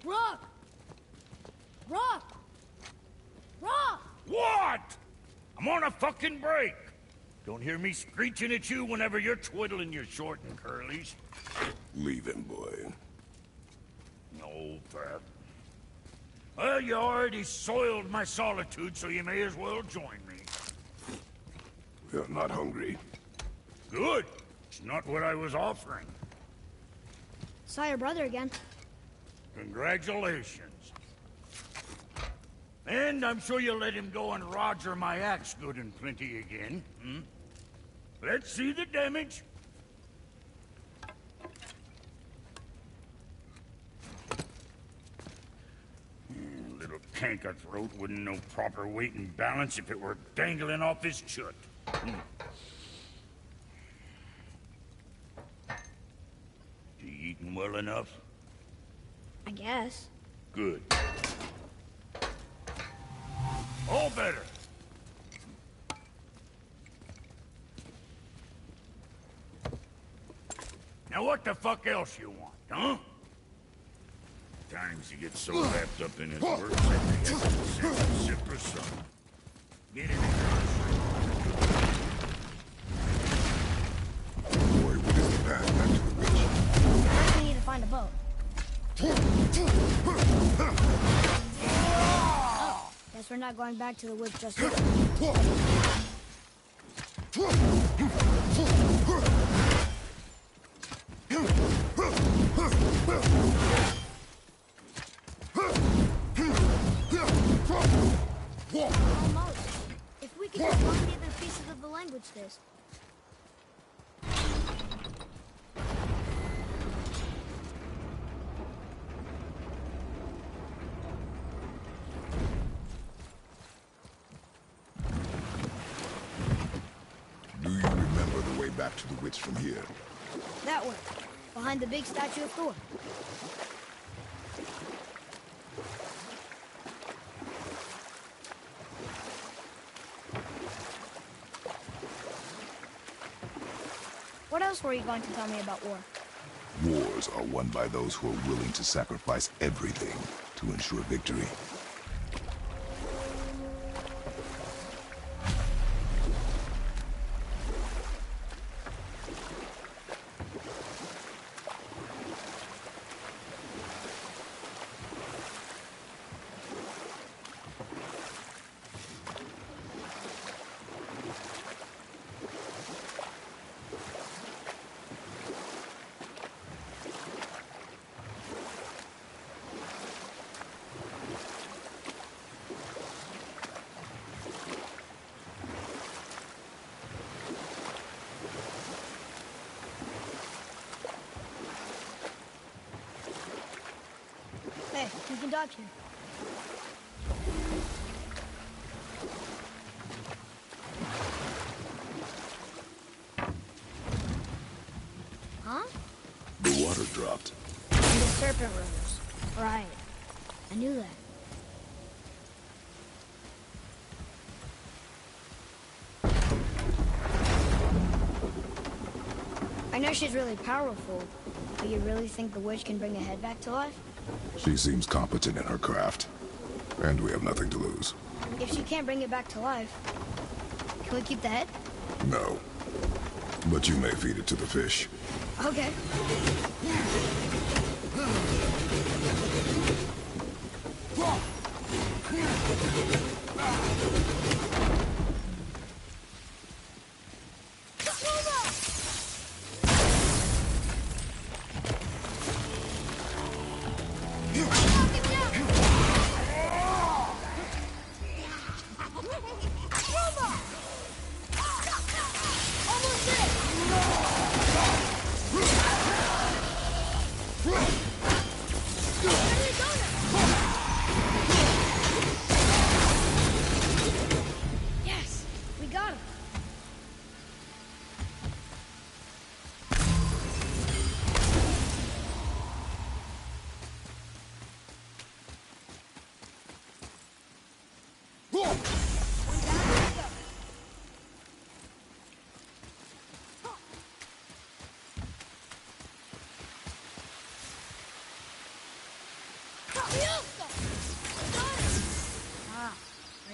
Rock! Rock! Rock! What? I'm on a fucking break. Don't hear me screeching at you whenever you're twiddling your short and curlies. Leave him, boy. No, Pat. Well, you already soiled my solitude, so you may as well join me. You're not hungry. Good. It's not what I was offering. Saw your brother again. Congratulations. And I'm sure you'll let him go and roger my axe good and plenty again. Hmm? Let's see the damage. Little canker throat wouldn't know proper weight and balance if it were dangling off his chut. You eating well enough? I guess. Good. All better. Now what the fuck else you want, huh? Times he gets so wrapped up in his work that he has to sip and sip or something. Get in there. Boy, what is the path back to the witch? First we need to find a boat. Oh, guess we're not going back to the woods just yet. Almost. If we could just find the other pieces of the language test. Do you remember the way back to the witch from here? That way, behind the big statue of Thor. What else were you going to tell me about war? Wars are won by those who are willing to sacrifice everything to ensure victory. Hey, you can dock here. Huh? The water dropped. And the serpent rose. Right. I knew that. I know she's really powerful, but you really think the witch can bring a head back to life? She seems competent in her craft. And we have nothing to lose. If she can't bring it back to life, can we keep the head? No. But you may feed it to the fish. Okay. Yes, we got him.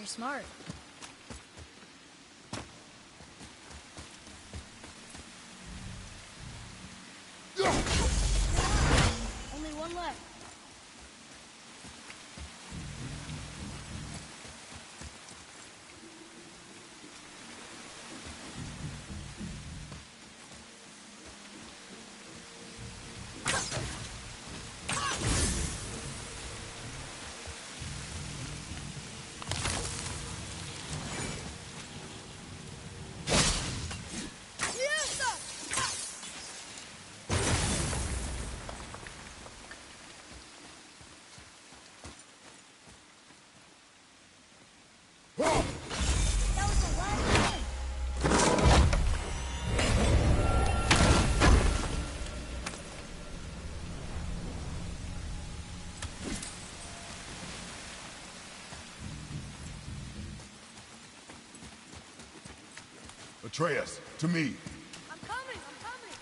Very smart. Only one left. Atreus, to me. I'm coming! I'm coming!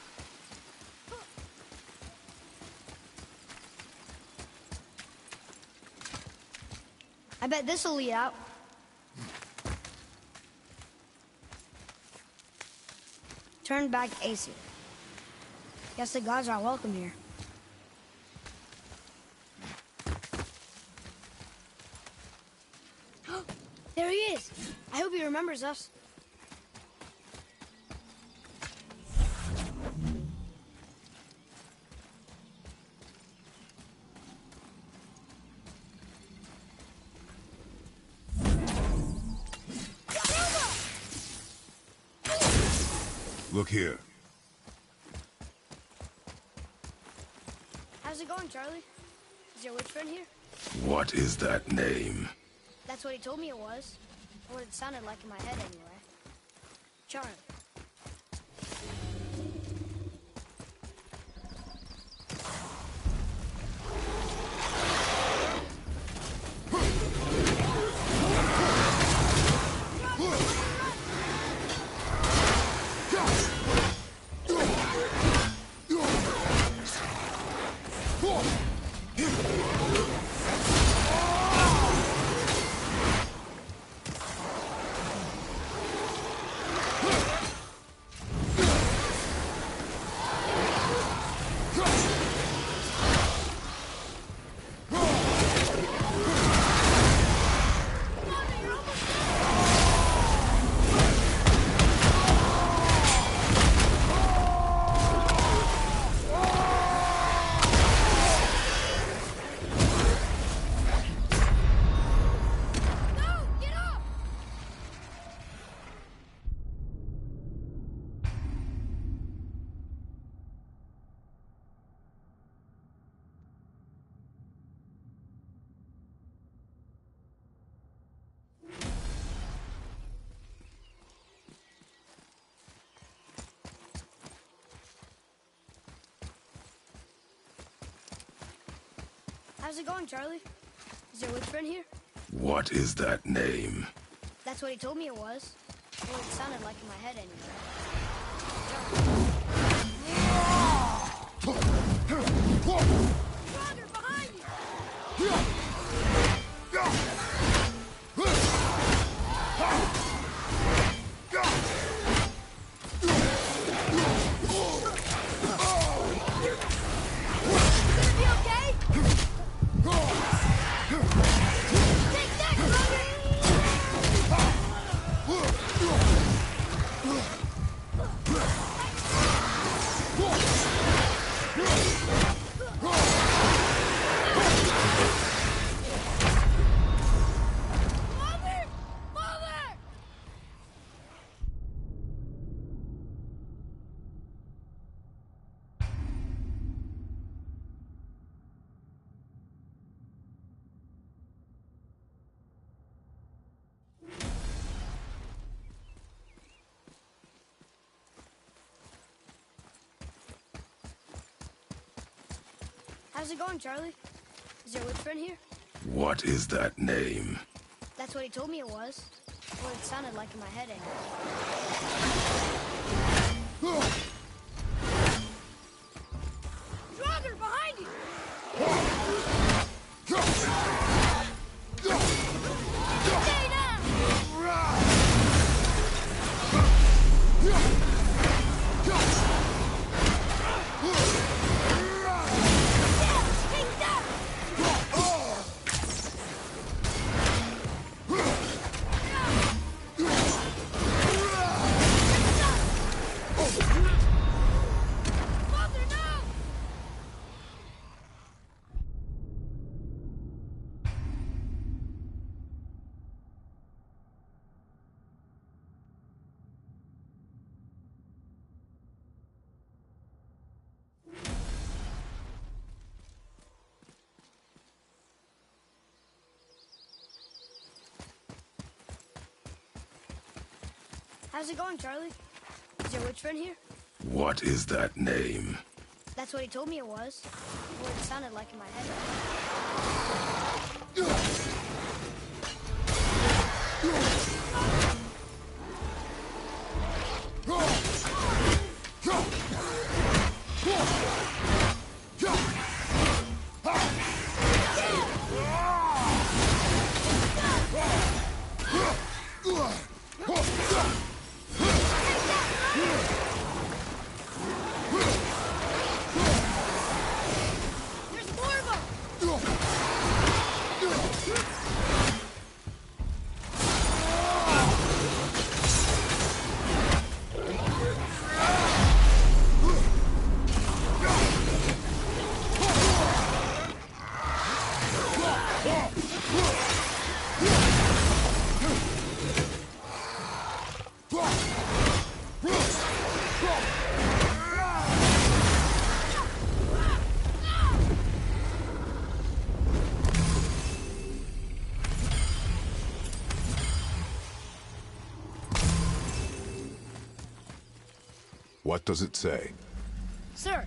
I bet this'll lead out. Turn back Aesir. Guess the gods are welcome here. There he is! I hope he remembers us. Look here. How's it going, Charlie? Is your witch friend here? What is that name? That's what he told me it was. Or what it sounded like in my head, anyway. Charlie. How's it going, Charlie? Is your witch friend here? What is that name? That's what he told me it was. Or what it sounded like in my head, anyway. Roger, behind you! Be okay? Take that, brother! Mother! Mother! How's it going, Charlie? Is your witch friend here? What is that name? That's what he told me it was. Or what it sounded like in my head, anyway. Roger, behind you! Stay down! How's it going, Charlie? Is your witch friend here? What is that name? That's what he told me it was. What it sounded like in my head. There's more of them! What does it say? Sir,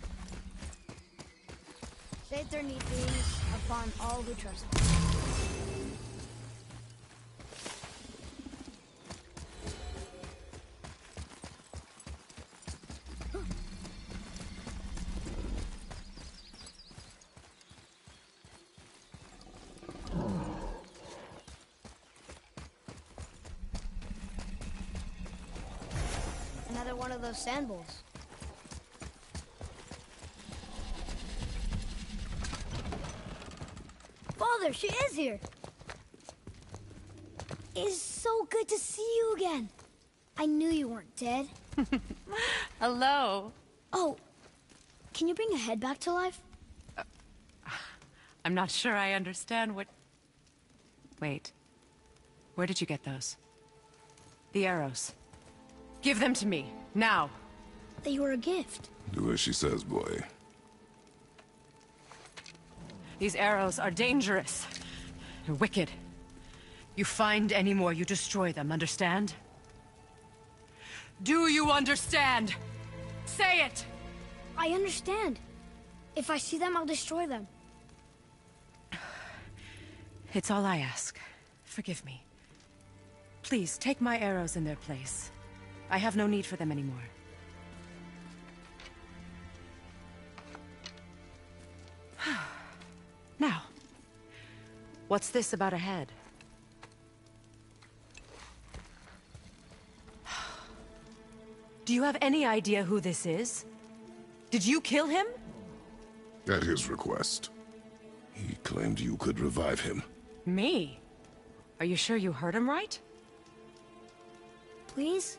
faith there need beings upon all who trust him. Another one of those sand bowls. Father, she is here. It's so good to see you again. I knew you weren't dead. Hello. Oh, can you bring a head back to life? I'm not sure I understand what... Wait. Where did you get those? The arrows. Give them to me, now. They were a gift. Do as she says, boy. These arrows are dangerous. They're wicked. You find any more, you destroy them, understand? Do you understand? Say it! I understand. If I see them, I'll destroy them. It's all I ask. Forgive me. Please, take my arrows in their place. I have no need for them anymore. Now, what's this about a head? Do you have any idea who this is? Did you kill him? At his request. He claimed you could revive him. Me? Are you sure you heard him right? Please?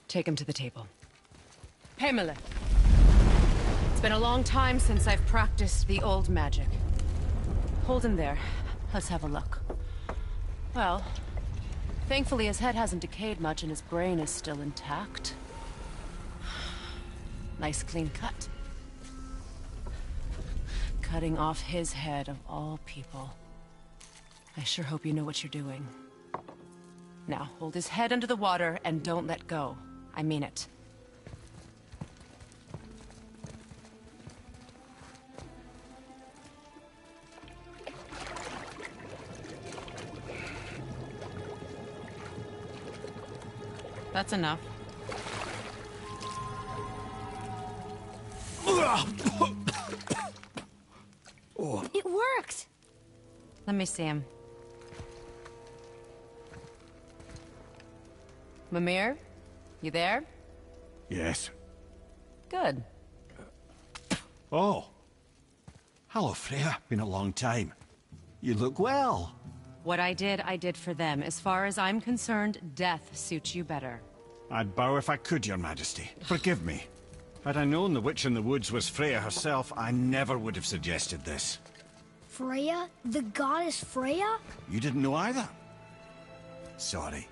Take him to the table. Pamela. It's been a long time since I've practiced the old magic. Hold him there. Let's have a look. Well, thankfully his head hasn't decayed much and his brain is still intact. Nice clean cut. Cutting off his head of all people. I sure hope you know what you're doing. Now, hold his head under the water and don't let go. I mean it. That's enough. It worked! Let me see him. Mimir? You there? Yes. Good. Oh. Hello, Freya. Been a long time. You look well. What I did for them. As far as I'm concerned, death suits you better. I'd bow if I could, Your Majesty. Forgive me. Had I known the witch in the woods was Freya herself, I never would have suggested this. Freya? The goddess Freya? You didn't know either? Sorry.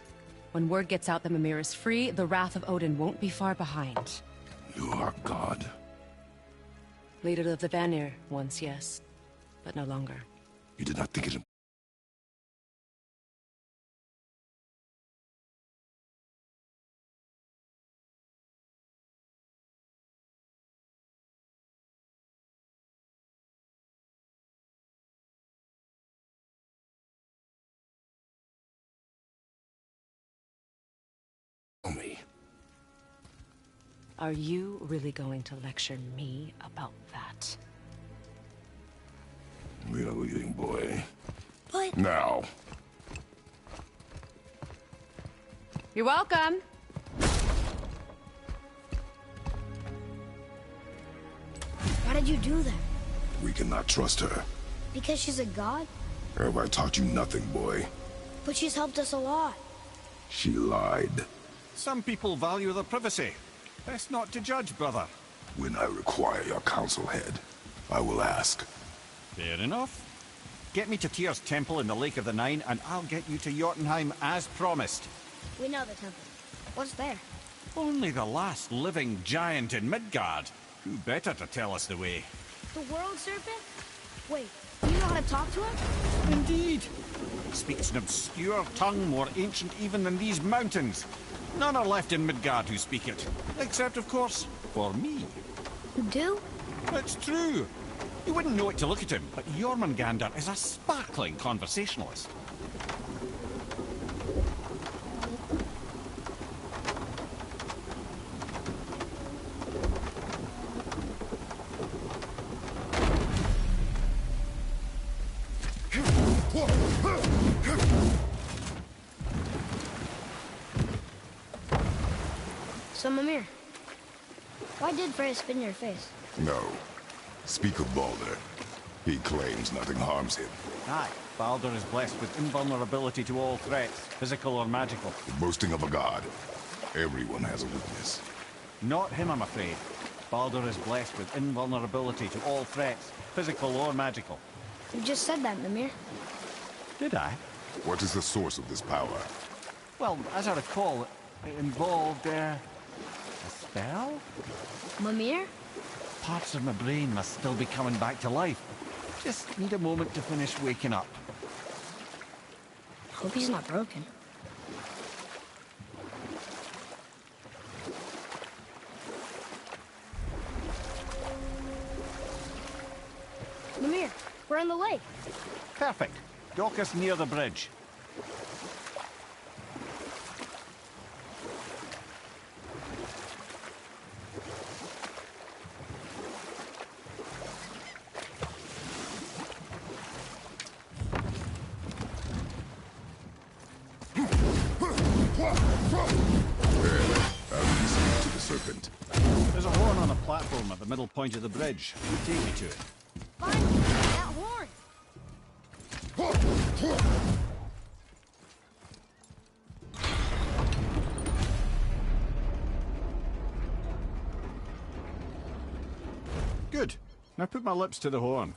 When word gets out that Mimir is free, the wrath of Odin won't be far behind. You are God. Leader of the Vanir, once yes, but no longer. You did not think it Are you really going to lecture me about that? We are leaving, boy. But Now. You're welcome. why did you do that? We cannot trust her. Because she's a god? Have I taught you nothing, boy? But she's helped us a lot. She lied. Some people value their privacy. Best not to judge, brother. When I require your council head, I will ask. Fair enough. Get me to Tyr's temple in the Lake of the Nine, and I'll get you to Jotunheim as promised. We know the temple. What's there? Only the last living giant in Midgard. Who better to tell us the way? The world serpent? Wait, you know how to talk to him? Indeed. Speaks an obscure tongue more ancient even than these mountains. None are left in Midgard who speak it. Except, of course, for me. You do? It's true. You wouldn't know it to look at him, but Jormungandr is a sparkling conversationalist. So, Mimir, why did Freya spit in your face? No. Speak of Baldur. He claims nothing harms him. Aye, Baldur is blessed with invulnerability to all threats, physical or magical. The boasting of a god. Everyone has a weakness. Not him, I'm afraid. Baldur is blessed with invulnerability to all threats, physical or magical. You just said that, Mimir. Did I? What is the source of this power? Well, as I recall, it involved, a spell? Mimir? Parts of my brain must still be coming back to life. Just need a moment to finish waking up. Hope he's not broken. Mimir, we're in the lake. Perfect. Dock us near the bridge. There's a horn on a platform at the middle point of the bridge. Take me to it. Find that horn. Good. Now put my lips to the horn.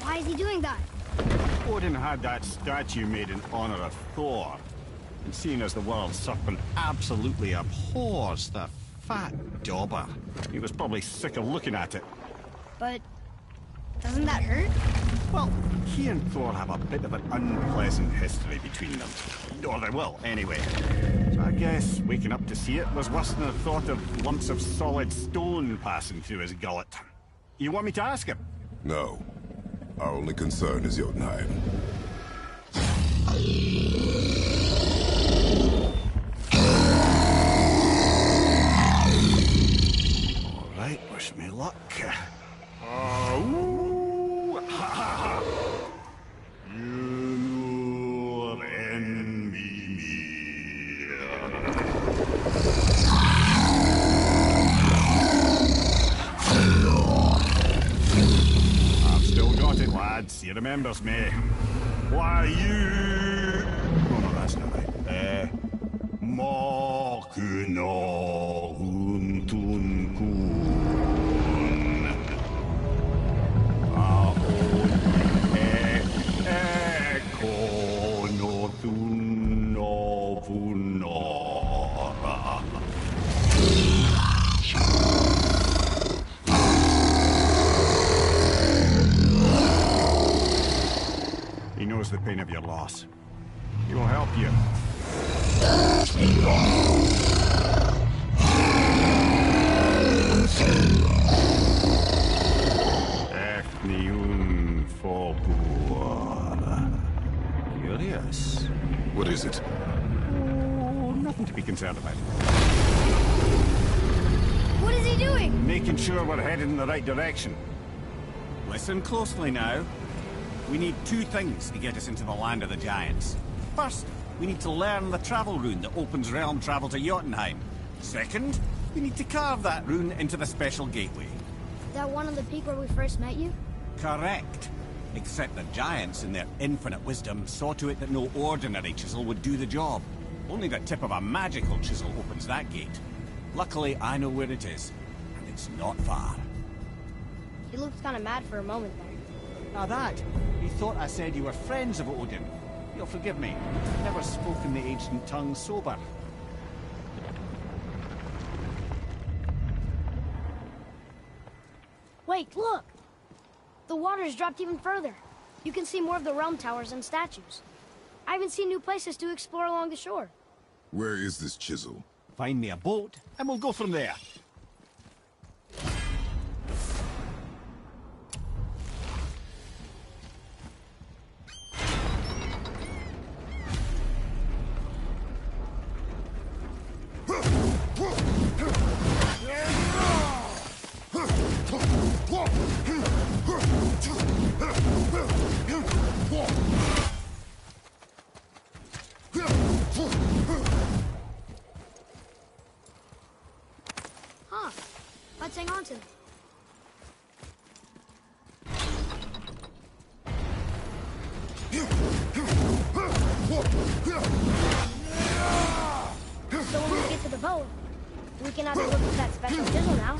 Why is he doing that? Odin had that statue made in honor of Thor. And seeing as the world serpent absolutely abhors the fat dauber, he was probably sick of looking at it. But doesn't that hurt? Well, he and Thor have a bit of an unpleasant history between them. Or they will, anyway. So I guess waking up to see it was worse than the thought of lumps of solid stone passing through his gullet. You want me to ask him? No. Our only concern is Jotunheim. All right, wish me luck. Ooh, ha, ha, ha. You and me. I've still got it, lads. He remembers me. Why, you... Oh, no, that's not right. Makuna Huntun Kun. Aon knows the pain of your loss. He will help you. Ethniun Forbor. Curious. What is it? Oh, nothing to be concerned about. What is he doing? Making sure we're headed in the right direction. Listen closely now. We need two things to get us into the land of the Giants. First, we need to learn the travel rune that opens realm travel to Jotunheim. Second, we need to carve that rune into the special gateway. That one on the peak where we first met you? Correct. Except the Giants, in their infinite wisdom, saw to it that no ordinary chisel would do the job. Only the tip of a magical chisel opens that gate. Luckily, I know where it is, and it's not far. He looked kind of mad for a moment there. Now that, he thought I said you were friends of Odin. You'll forgive me. I've never spoken the ancient tongue sober. Wait, look! The water's dropped even further. You can see more of the realm towers and statues. I even see new places to explore along the shore. Where is this chisel? Find me a boat, and we'll go from there. Huh. Let's hang on to them. So when we get to the boat, we can either look at that special chisel now,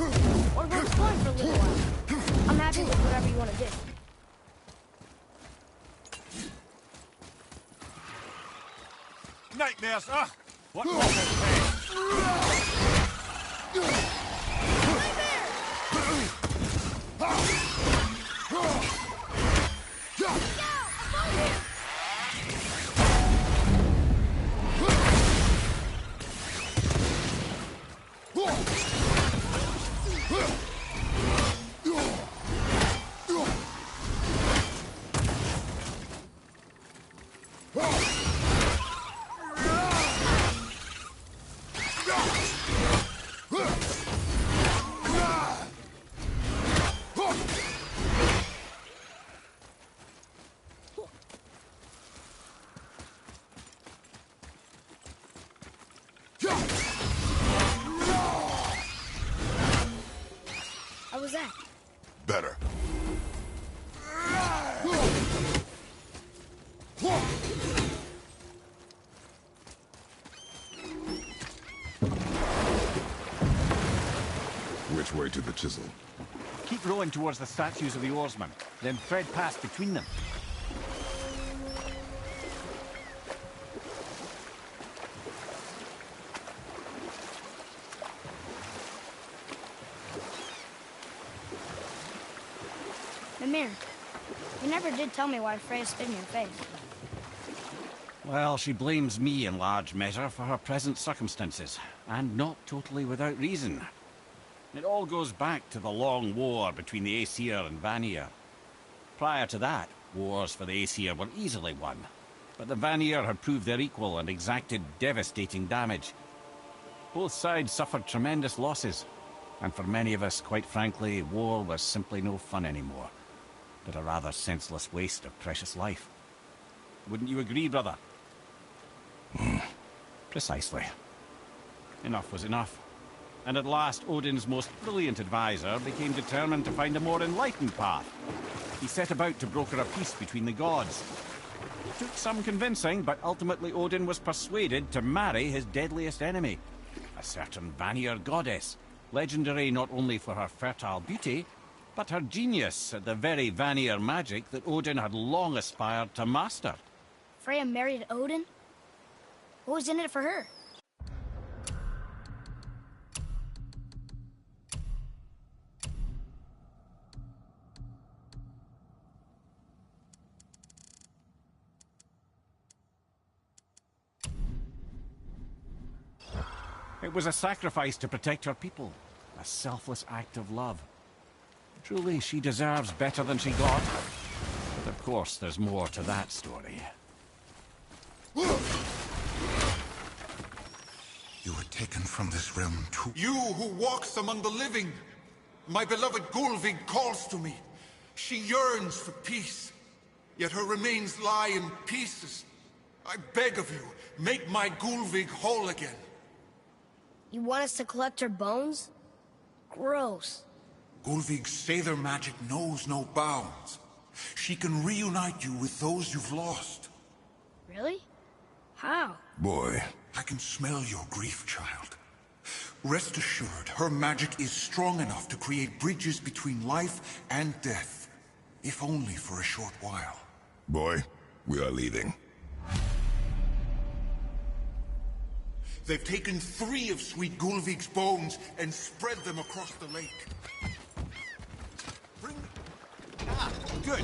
or go exploring for a little while. I'm happy with whatever you want to do. Nightmares, ugh! What awful pain! How was that? Better. Which way to the chisel? Keep rowing towards the statues of the oarsmen, then thread past between them. Mimir, you never did tell me why Freya spit in your face. Well, she blames me in large measure for her present circumstances, and not totally without reason. It all goes back to the long war between the Aesir and Vanir. Prior to that, wars for the Aesir were easily won, but the Vanir had proved their equal and exacted devastating damage. Both sides suffered tremendous losses, and for many of us, quite frankly, war was simply no fun anymore, but a rather senseless waste of precious life. Wouldn't you agree, brother? Precisely. Enough was enough. And at last, Odin's most brilliant advisor became determined to find a more enlightened path. He set about to broker a peace between the gods. It took some convincing, but ultimately Odin was persuaded to marry his deadliest enemy, a certain Vanir goddess, legendary not only for her fertile beauty, but her genius at the very Vanir magic that Odin had long aspired to master. Freya married Odin? What was in it for her? It was a sacrifice to protect her people. A selfless act of love. Truly, she deserves better than she got. But of course, there's more to that story. You were taken from this realm too. You who walks among the living! My beloved Gulvig calls to me. She yearns for peace, yet her remains lie in pieces. I beg of you, make my Gulvig whole again. You want us to collect her bones? Gross. Gulvig's Sather magic knows no bounds. She can reunite you with those you've lost. Really? How? Boy. I can smell your grief, child. Rest assured, her magic is strong enough to create bridges between life and death. If only for a short while. Boy, we are leaving. They've taken 3 of Sweet Gulvig's bones and spread them across the lake. Bring... Ah, good.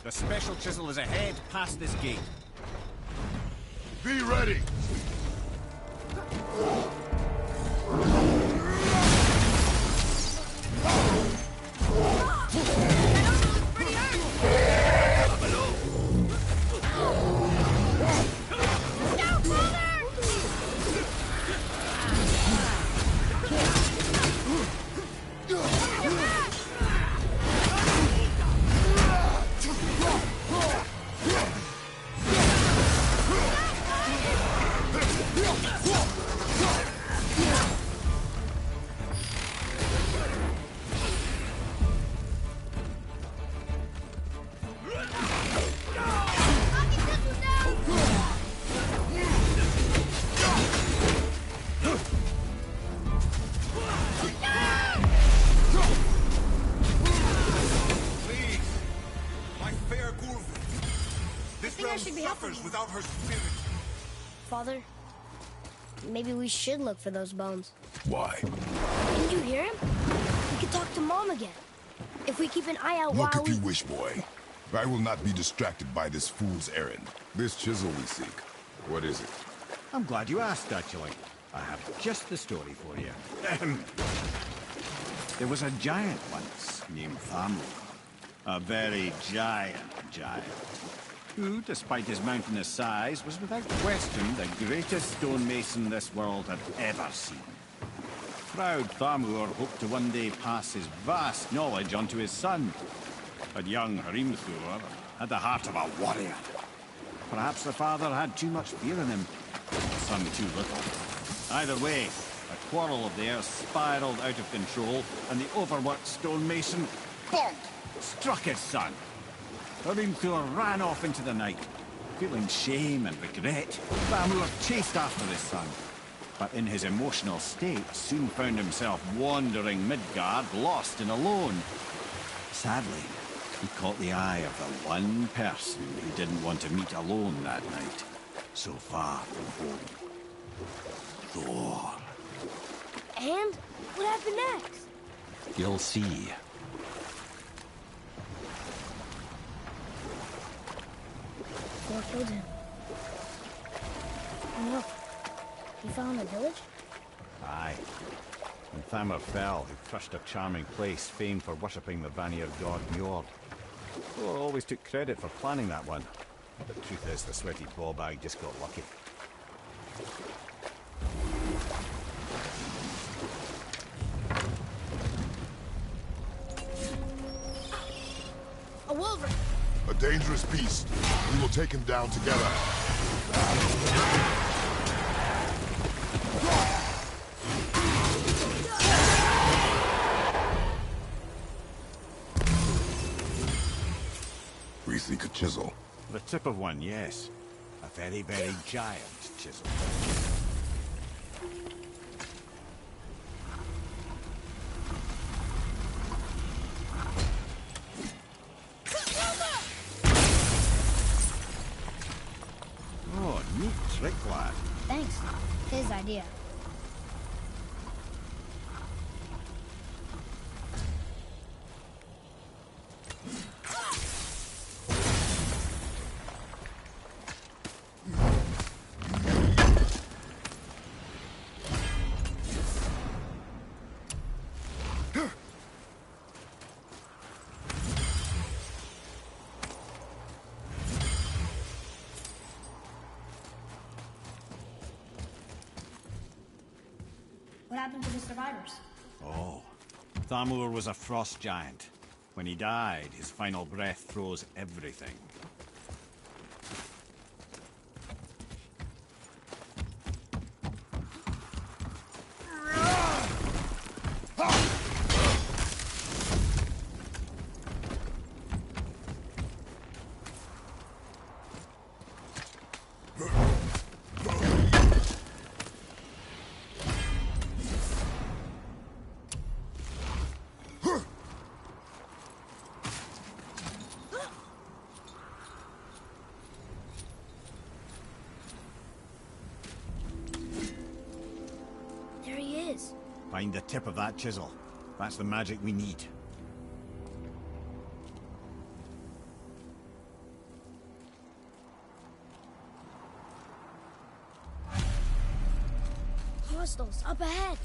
The special chisel is ahead, past this gate. Be ready! Without her spirit. Father, maybe we should look for those bones. Why? Didn't you hear him? We could talk to Mom again. If we keep an eye out Look while if you wish, boy. I will not be distracted by this fool's errand. This chisel we seek. What is it? I'm glad you asked, actually. I have just the story for you. There was a giant once named Thamur. A very giant, who, despite his mountainous size, was without question the greatest stonemason this world had ever seen. Proud Thamur hoped to one day pass his vast knowledge on to his son. But young Hrimthur had the heart of a warrior. Perhaps the father had too much fear in him, the son too little. Either way, a quarrel of theirs spiraled out of control, and the overworked stonemason, bonk, struck his son. Hrimthur ran off into the night. Feeling shame and regret, Thamur chased after his son. But in his emotional state, soon found himself wandering Midgard, lost and alone. Sadly, he caught the eye of the one person he didn't want to meet alone that night, so far from home. Thor. And what happened next? You'll see. Thor killed him. And look, he found a village? Aye. When Thamur fell, he crushed a charming place famed for worshipping the Vanir god Njord. Thor always took credit for planning that one. But the truth is, the sweaty ballbag just got lucky. A wolverine! A dangerous beast. We will take him down together. We seek a chisel. The tip of one, yes. A very, very giant chisel. Oh, neat trick, lad. Thanks. His idea. What happened to the survivors? Oh, Thamur was a frost giant. When he died, his final breath froze everything. There he is. Find the tip of that chisel. That's the magic we need. Hostiles up ahead.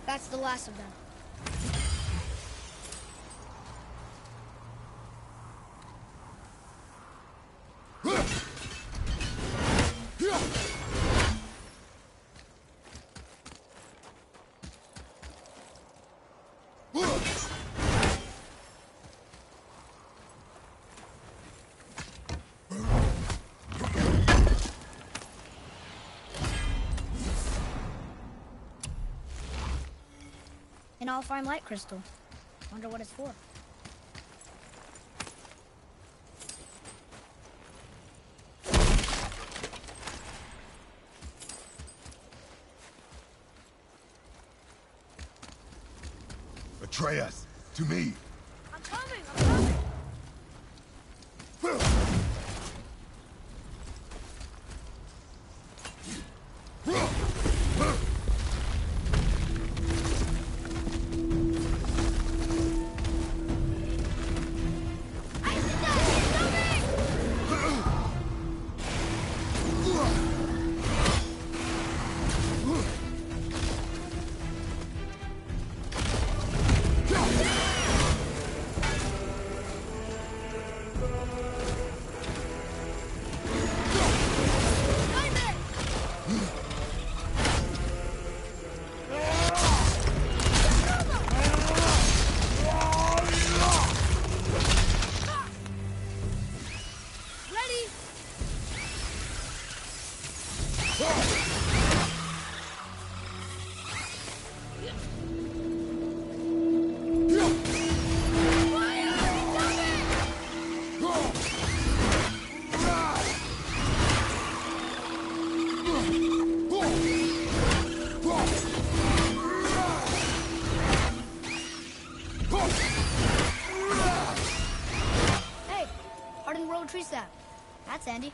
That's the last of them. An all-fine light crystal. Wonder what it's for. Atreus, to me. I'm coming! I'm coming! Hey, hardened road tree sap. That's handy.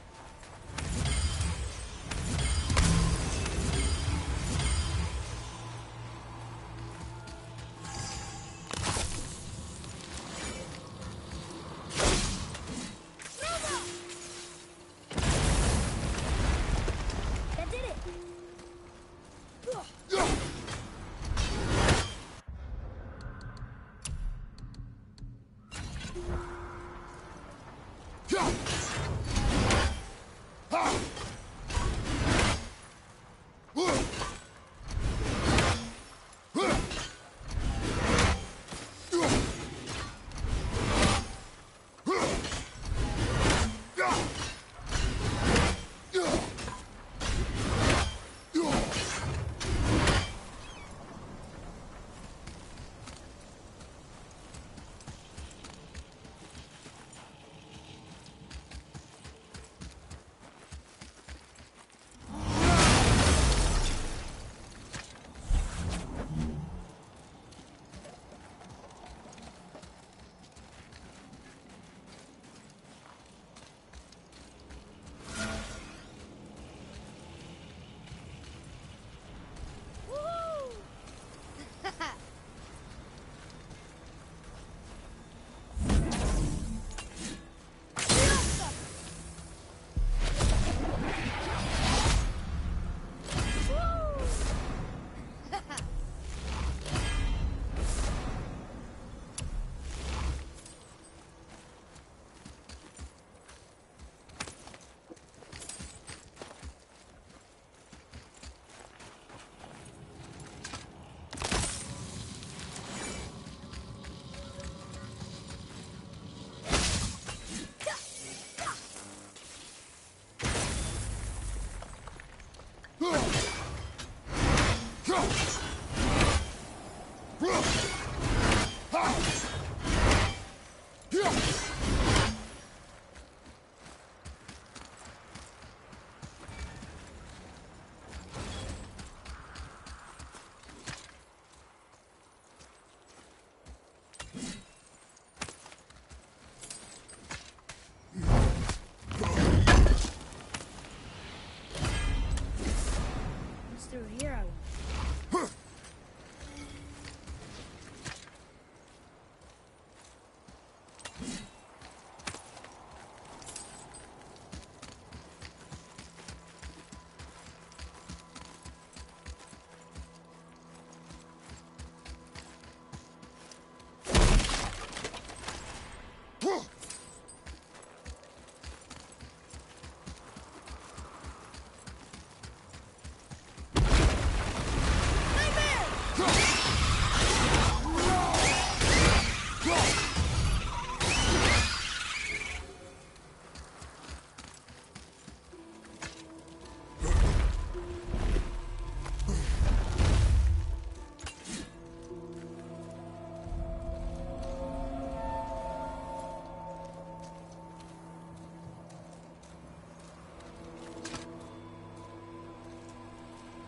That did it.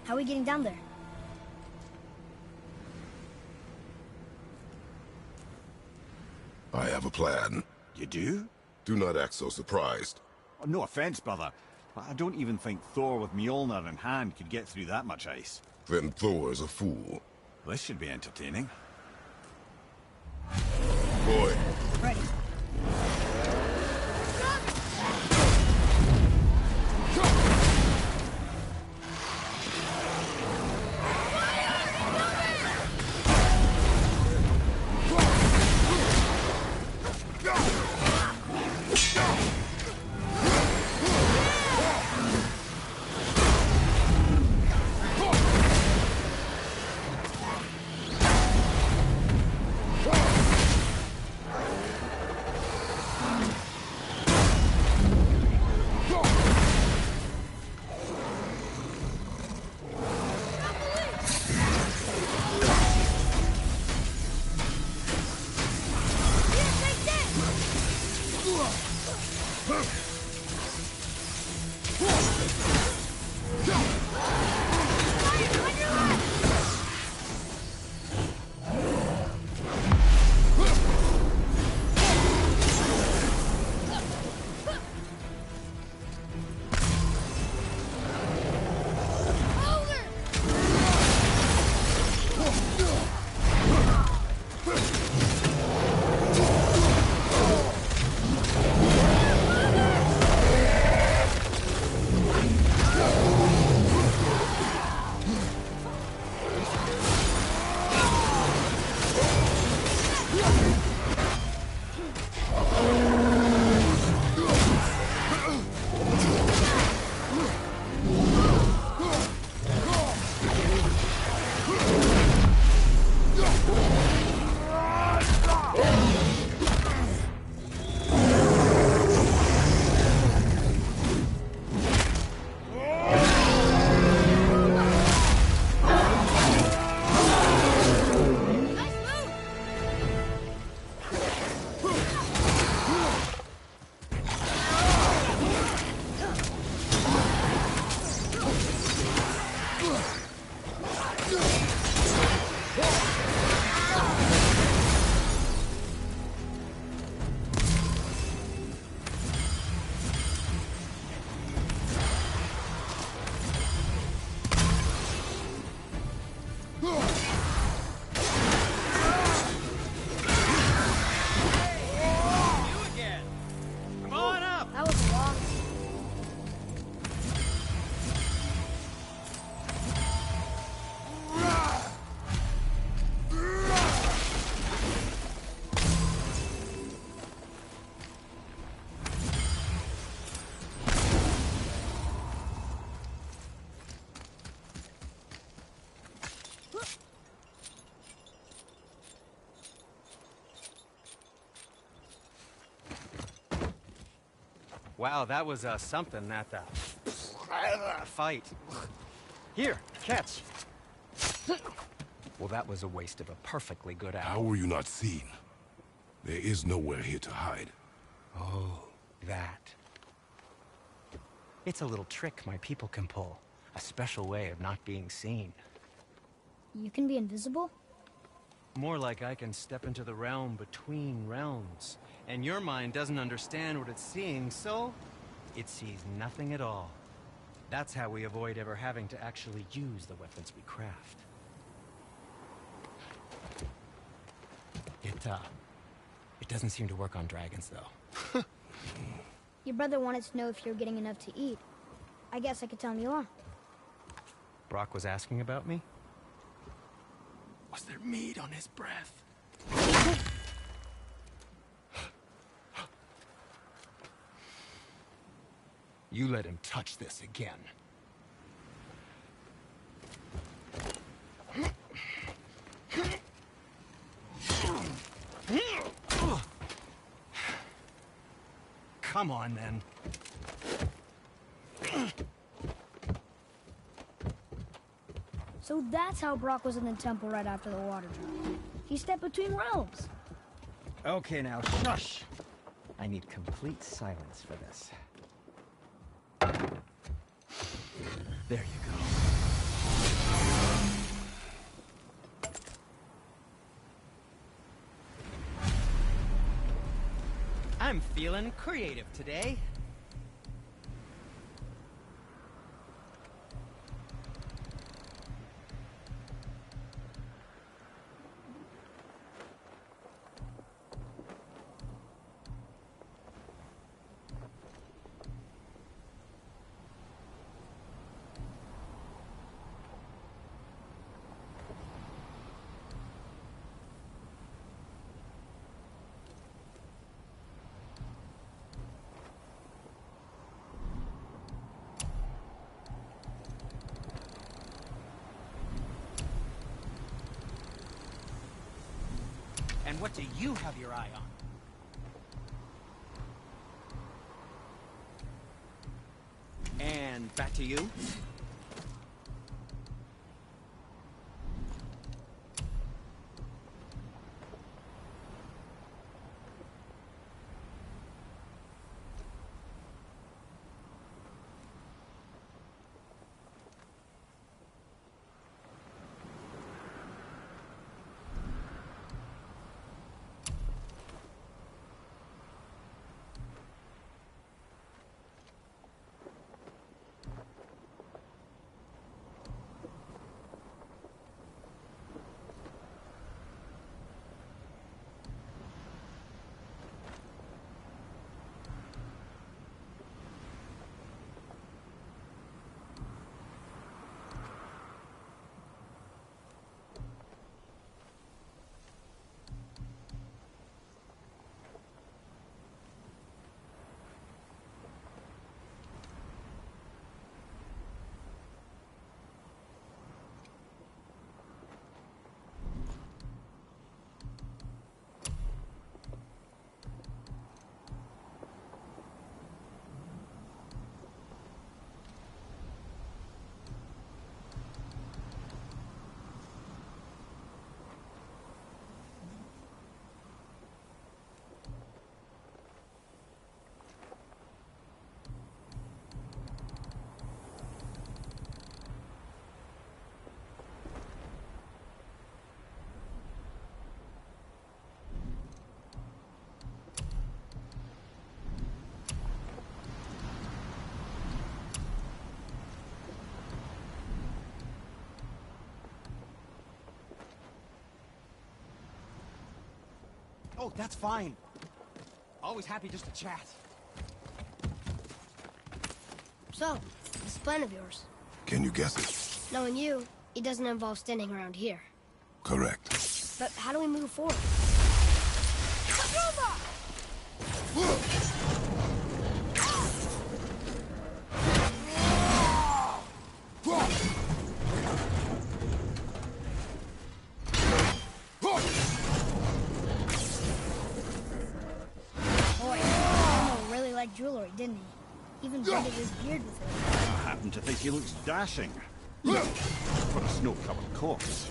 How are we getting down there? I have a plan. You do? Do not act so surprised. Oh, no offense, brother, but I don't even think Thor with Mjolnir in hand could get through that much ice. Then Thor is a fool. This should be entertaining. Boy, Ready. That was long. Wow, that was something, that fight. Here, catch. Well, that was a waste of a perfectly good how hour. were you not seen? There is nowhere here to hide. Oh, that. It's a little trick my people can pull. A special way of not being seen. You can be invisible? More like I can step into the realm between realms. And your mind doesn't understand what it's seeing, so it sees nothing at all. That's how we avoid ever having to actually use the weapons we craft. It doesn't seem to work on dragons, though. Your brother wanted to know if you're getting enough to eat. I guess I could tell him you are. Brock was asking about me? Was there meat on his breath? You let him touch this again. Come on, then. So that's how Brock was in the temple right after the water drop. He stepped between realms. Okay, now, shush! I need complete silence for this. There you go. I'm feeling creative today. And what do you have your eye on? And back to you. Oh, that's fine. Always happy just to chat. So, this plan of yours. Can you guess it? Knowing you, it doesn't involve standing around here. Correct. But how do we move forward? Boy, Elmo really liked jewelry, didn't he? Even braided his beard with it. I happen to think he looks dashing. For a snow-covered corpse.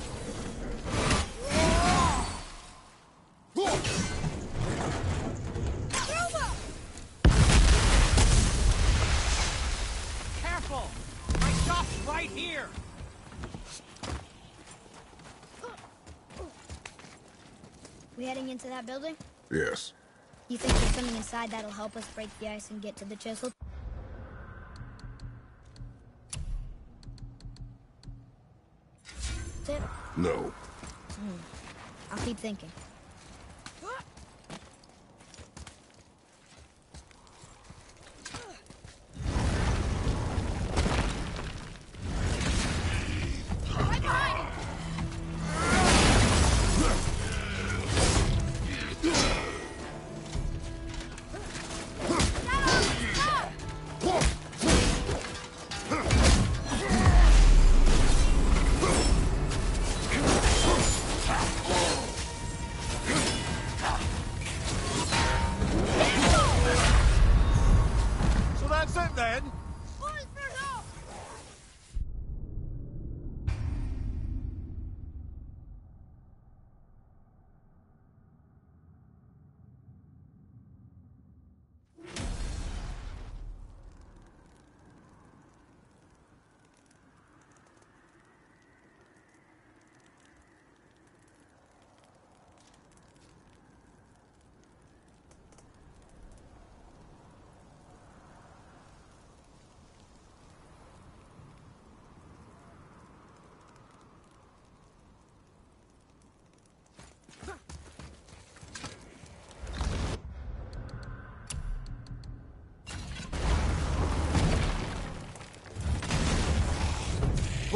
Careful! My shop's right here! We heading into that building? Yes. You think there's something inside that'll help us break the ice and get to the chisel? Tip? No. I'll keep thinking.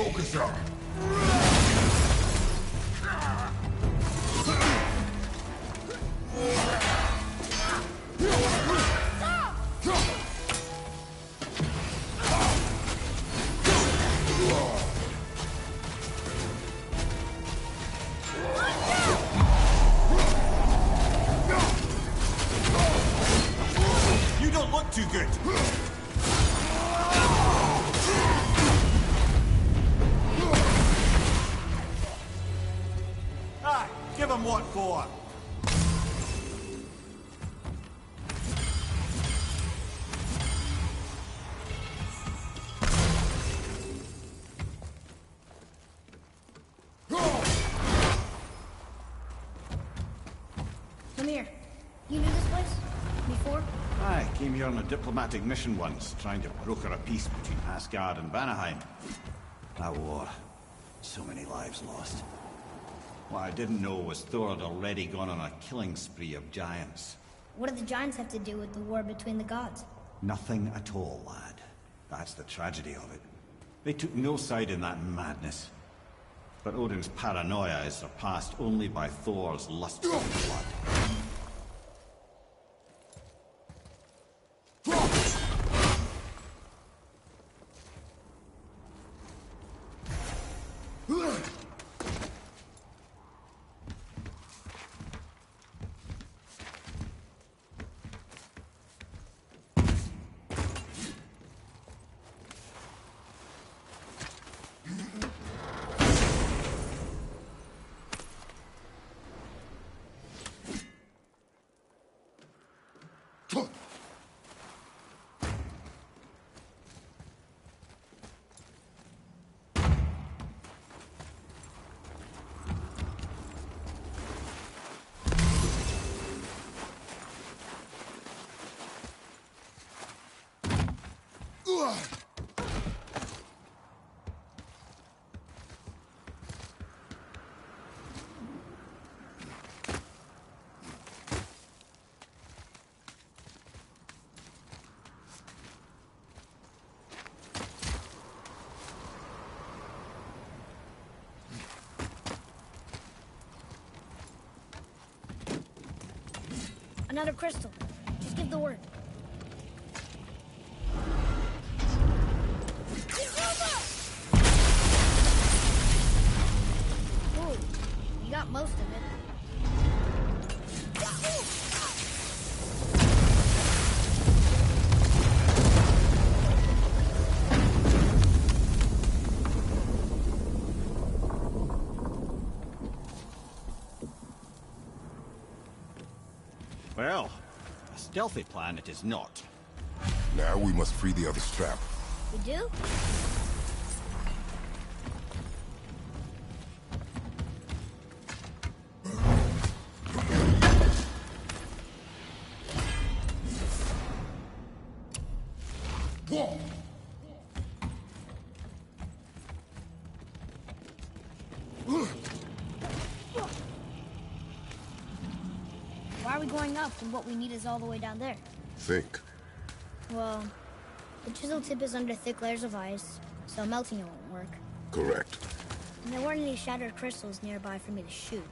Focus up. You don't look too good. Ah, give him what for. Come here. You knew this place? Before? I came here on a diplomatic mission once, trying to broker a peace between Asgard and Vanaheim. That war. So many lives lost. What I didn't know was Thor had already gone on a killing spree of giants. What do the giants have to do with the war between the gods? Nothing at all, lad. That's the tragedy of it. They took no side in that madness. But Odin's paranoia is surpassed only by Thor's lust for blood. Another crystal. Just give the word. Ooh, you got most of it. Well, a stealthy plan it is not. Now we must free the other strap. We do? Why are we going up when what we need is all the way down there? Think. Well, the chisel tip is under thick layers of ice, so melting it won't work. Correct. And there weren't any shattered crystals nearby for me to shoot,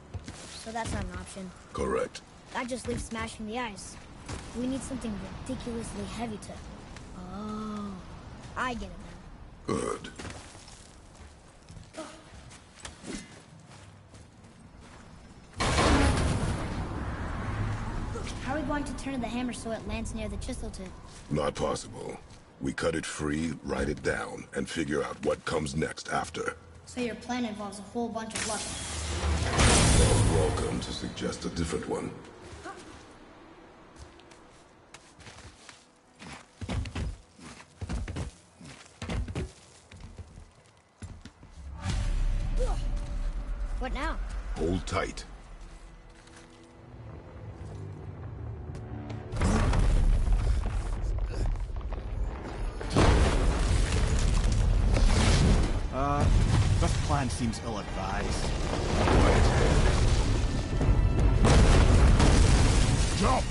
so that's not an option. Correct. That just leaves smashing the ice. We need something ridiculously heavy to... Oh, I get it now. Good. How are we going to turn the hammer so it lands near the chisel tip? Not possible. We cut it free, write it down, and figure out what comes next after. So your plan involves a whole bunch of luck. You're welcome to suggest a different one. What now? Hold tight. This plan seems ill-advised. Jump!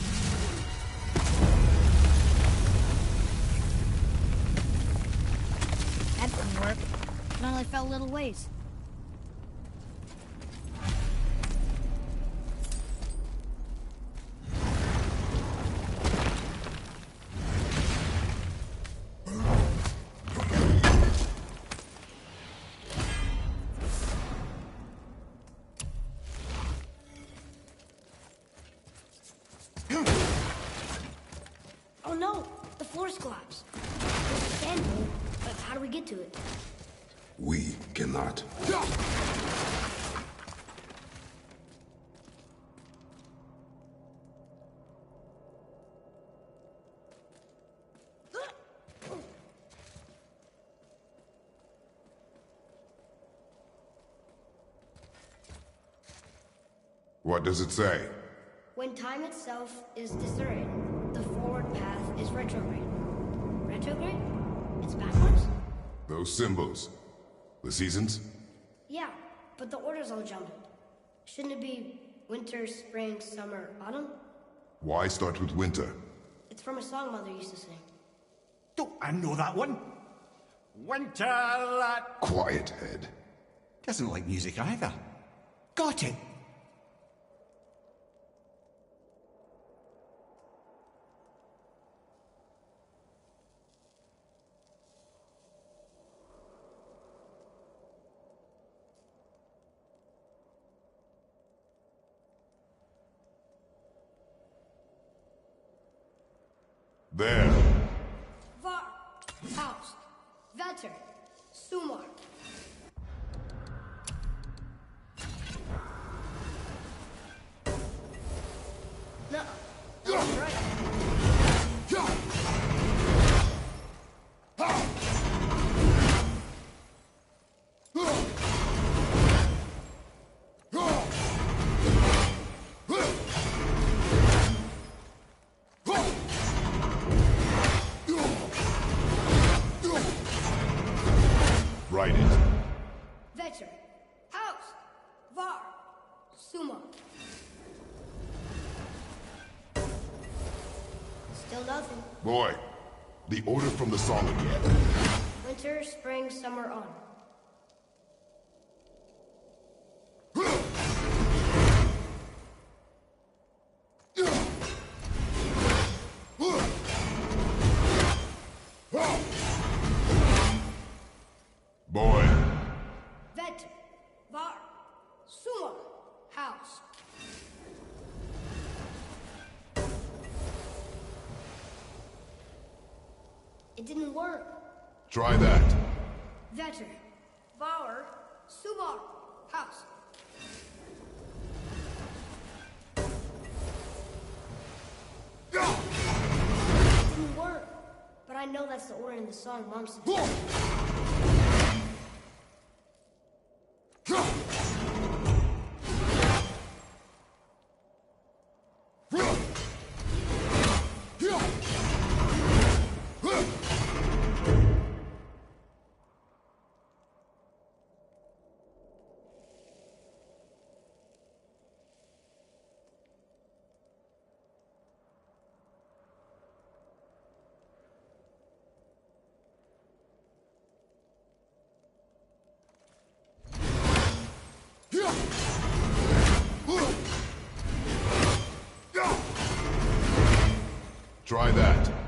That didn't work. It only fell a little ways. Oh no! The floor's collapsed. There's a stand hole, but how do we get to it? We cannot. What does it say? When time itself is discerned, the forward path is retrograde. Retrograde? It's backwards? Those symbols. The seasons? Yeah, but the order's all jumbled. Shouldn't it be winter, spring, summer, autumn? Why start with winter? It's from a song Mother used to sing. Don't I know that one? Winter that Quiet, Head. doesn't like music either. Got it. There. Var, Faust, Vetter, Sumar. No, that's right. Write it. Vetter, Faust, Var, Sumar. Still nothing. Boy, the order from the song again. Winter, spring, summer, autumn. Boy, Vetter, Var, Sumar, House. It didn't work. try that. Vetter, Var, Sumar, House. It didn't work. But I know that's the order in the song Mom said. Try that.